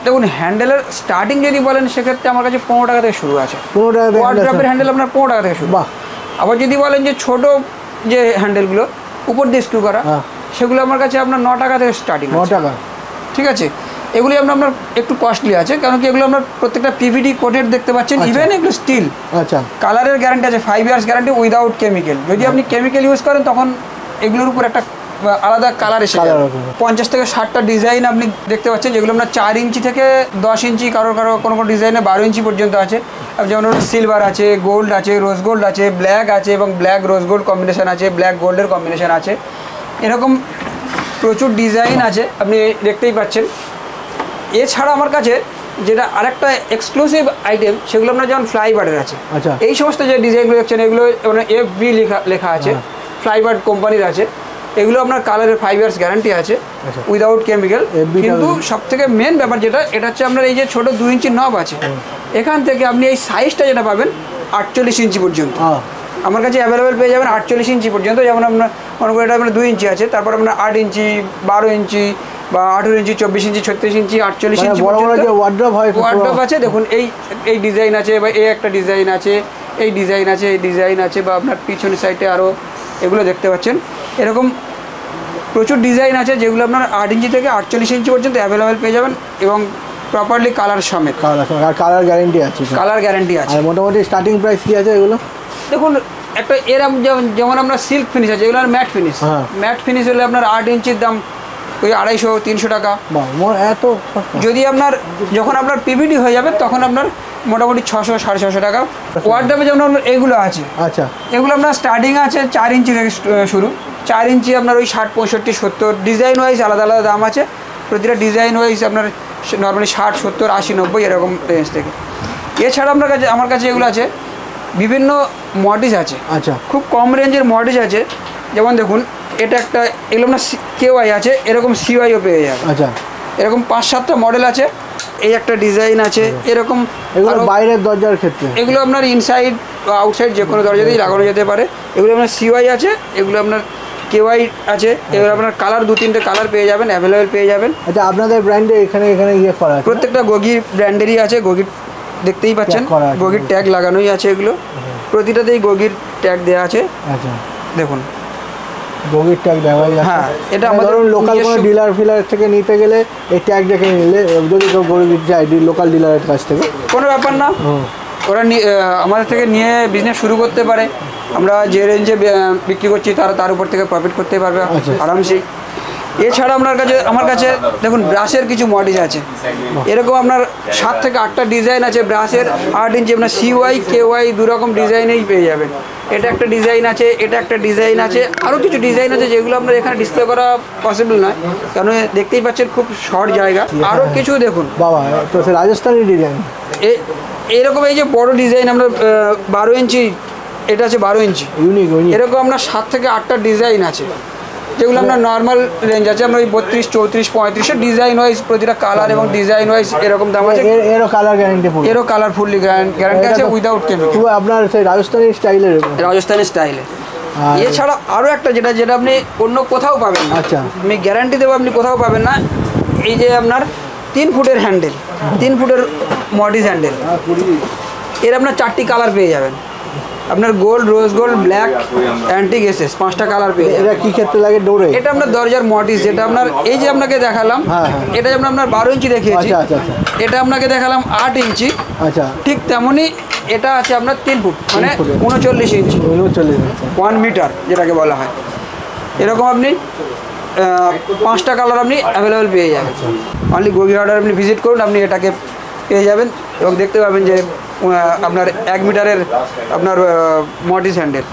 দেখুন হ্যান্ডেলের স্টার্টিং যদি বলেন সেক্ষেত্রে আমার কাছে 15 টাকা থেকে শুরু আছে। 15 টাকা থেকে ওয়ার্ড্রপের হ্যান্ডেল আপনার 15 টাকা থেকে শুরু। বাহ। আবার যদি বলেন যে ছোট যে হ্যান্ডেলগুলো উপর দিয়ে স্ক্রু করা, সেগুলো আমার কাছে আপনার 9 টাকা থেকে স্টার্টিং। 9 টাকা, ঠিক আছে। এগুলি আপনার একটু কস্টলি আছে, কারণ কি এগুলো আপনার প্রত্যেকটা পিভিডি কোটেড দেখতে পাচ্ছেন। ইভেন এগুলো স্টিল। আচ্ছা, কালারের গ্যারান্টি আছে 5 ইয়ার্স গ্যারান্টি উইদাউট কেমিক্যাল। যদি আপনি কেমিক্যাল ইউজ করেন তখন এগুলোর উপর একটা আলাদা কালার এসে যাবে। 50 থেকে 60টা ডিজাইন আপনি দেখতে পাচ্ছেন, যেগুলো আপনার 4 ইঞ্চি থেকে 10 ইঞ্চি, কারো কোনো ডিজাইনে 12 ইঞ্চি পর্যন্ত আছে। যেমন সিলভার আছে, গোল্ড আছে, রোজ গোল্ড আছে, ব্ল্যাক আছে এবং ব্ল্যাক রোজ গোল্ড কম্বিনেশন আছে, ব্ল্যাক গোল্ডের কম্বিনেশন আছে। এরকম প্রচুর ডিজাইন আছে, আপনি দেখতেই পাচ্ছেন। এছাড়া আমার কাছে যেটা আরেকটা এক্সক্লুসিভ আইটেম, সেগুলো আপনার যেমন ফ্লাইবার্ডের আছে। আচ্ছা, এই সমস্ত যে ডিজাইনগুলো দেখছেন এগুলো FB লেখা আছে, ফ্লাইবার্ড কোম্পানির আছে। এগুলো আপনার কালারের 5 ইয়ার্স গ্যারান্টি আছে উইদাউট কেমিক্যাল। কিন্তু সব থেকে মেন ব্যাপার যেটা, এটা হচ্ছে আপনার এই যে ছোট 2 ইঞ্চি নব আছে, এখান থেকে আপনি এই সাইজটা যেটা পাবেন 48 ইঞ্চি পর্যন্ত আমার কাছে অ্যাভেলেবেল পেয়ে যাবেন। 48 ইঞ্চি পর্যন্ত। যেমন আপনার মনে করেন এটা আপনার 2 ইঞ্চি আছে, তারপর আপনার 8 ইঞ্চি, 12 ইঞ্চি বা 18 ইঞ্চি, 24 ইঞ্চি, 36 ইঞ্চি, 48 ইঞ্চি ওয়ার্ড্রপ আছে। দেখুন এই ডিজাইন আছে, বা এই একটা ডিজাইন আছে, এই ডিজাইন আছে, এই ডিজাইন আছে, বা আপনার পিছনের সাইডে আরও এগুলো দেখতে পাচ্ছেন। এরকম প্রচুর ডিজাইন আছে, যেগুলো আপনার 8 ইঞ্চি থেকে 48 ইঞ্চি পর্যন্ত অ্যাভেলেবেল পেয়ে যাবেন, এবং প্রপারলি কালার সমেত। কালার গ্যারান্টি আছে। কালার গ্যারান্টি আছে। মোটামুটি স্টার্টিং প্রাইস কি আছে এগুলো? দেখুন একটা এরকম যেমন আমরা সিল্ক ফিনিশ আছে, এগুলো ম্যাট ফিনিশ। ম্যাট ফিনিশ হলে আপনার 8 ইঞ্চির দাম ওই 250-300 টাকা। এত যদি আপনার যখন আপনার পিভিডি হয়ে যাবে তখন আপনার মোটামুটি 600-650 টাকা। ওয়ার্ড্রপে যেমন এগুলো আছে। আচ্ছা, এগুলো আপনার স্টার্টিং আছে 4 ইঞ্চি থেকে শুরু। 4 ইঞ্চি আপনার ওই 60, 65, 70 ডিজাইন ওয়াইজ আলাদা আলাদা দাম আছে। প্রতিটা ডিজাইন ওয়াইজ আপনার নর্মালি 60, 70, 80, 90 এরকম রেঞ্জ থেকে। এছাড়া আমার কাছে এগুলো আছে, বিভিন্ন মডিস আছে। আচ্ছা, খুব কম রেঞ্জের মডিস আছে। যেমন দেখুন এটা একটা, এগুলো আপনার KY আছে, এরকম CYও পেয়ে যাবে। আচ্ছা, এরকম 5-7টা মডেল আছে। এই একটা ডিজাইন আছে এরকম। এগুলো বাইরের দরজার ক্ষেত্রে, এগুলো আপনার ইনসাইড বা আউটসাইড যে কোনো দরজাতেই লাগানো যেতে পারে। এগুলো আপনার CY আছে, এগুলো আপনার KY আছে। এগুলো আপনার কালার 2-3টে কালার পেয়ে যাবেন, অ্যাভেলেবেল পেয়ে যাবেন। আচ্ছা, আপনাদের ব্র্যান্ডে এখানে ইয়ে করা আছে? প্রত্যেকটা গগির ব্র্যান্ডেরই আছে। গগির দেখতেই পাচ্ছেন, গগির ট্যাগ লাগানোই আছে। এগুলো প্রতিটাতেই গগির ট্যাগ দেওয়া আছে। আচ্ছা, দেখুন গগির ট্যাগ দেওয়া আছে। হ্যাঁ, এটা আমাদের লোকাল কোনো ডিলার থেকে নিতে গেলে এই ট্যাগ দেখে নিলে, যদি কেউ গগির যায় লোকাল ডিলারের কাছ থেকে, কোনো ব্যাপার না। ওরা আমাদের থেকে নিয়ে বিজনেস শুরু করতে পারে। আমরা যে রেঞ্জে বিক্রি করছি তার উপর থেকে প্রফিট করতে পারবে আরামসেই। এছাড়া আমার কাছে দেখুন ব্রাশের কিছু মডেল আছে। এরকম আপনার 7 থেকে 8টা ডিজাইন আছে ব্রাশের। 8 ইঞ্চি আপনার CY, KY 2 রকম ডিজাইনেই পেয়ে যাবেন। এটা একটা ডিজাইন আছে, এটা একটা ডিজাইন আছে, আরও কিছু ডিজাইন আছে যেগুলো আপনার এখানে ডিসপ্লে করা পসিবল নয়, কারণ দেখতেই পাচ্ছেন খুব শর্ট জায়গা। আরও কিছু দেখুন বাবা, তো রাজস্থানি ডিজাইন এরকম। এই যে বড় ডিজাইন আমরা 12 ইঞ্চি, এটা আছে 12 ইঞ্চি ইউনিক। এরকম আপনার 7 থেকে 8টা ডিজাইন আছে, যেগুলো আপনার নর্মাল রেঞ্জ আছে। আমরা ওই 32, 34, 35 ডিজাইন ওয়াইজ প্রতিটা কালার এবং ডিজাইন ওয়াইজ এরকম দাম আছে। এরও কালার গ্যারান্টি, এরও কালার ফুললি গ্যারান্টি আছে উইদাউট কেমিক্যাল। পুরো আপনার সেই রাজস্থানি স্টাইলে। এছাড়া আরও একটা যেটা আপনি অন্য কোথাও পাবেন না। আচ্ছা, আমি গ্যারান্টি দেবো আপনি কোথাও পাবেন না। এই যে আপনার 3 ফুটের হ্যান্ডেল, 3 ফুটের মডিস হ্যান্ডেল। এর আপনার 4টি কালার পেয়ে যাবেন। আপনার gold, rose gold, black, antique, SS 5টা কালার পেয়ে যাবেন। এটা কি ক্ষেত্রে লাগে? ডোরে। এটা আপনার দরজার মডিস, যেটা আপনার এই যে আপনাকে দেখালাম, এটা যেমন আপনার 12 ইঞ্চি দেখিয়েছি। এটা আপনাকে দেখালাম 8 ইঞ্চি। আচ্ছা, ঠিক তেমনই এটা আছে আপনার 3 ফুট, মানে 39 ইঞ্চি, 1 মিটার যেটাকে বলা হয়। এরকম আপনি 5টা কালার আপনি অ্যাভেলেবেল পেয়ে যাবেন। অনলি গগি হার্ডওয়্যার আপনি ভিজিট করুন, আপনি এটাকে পেয়ে যাবেন এবং দেখতে পাবেন যে আপনার 1 মিটারের আপনার মডিস হ্যান্ডেল।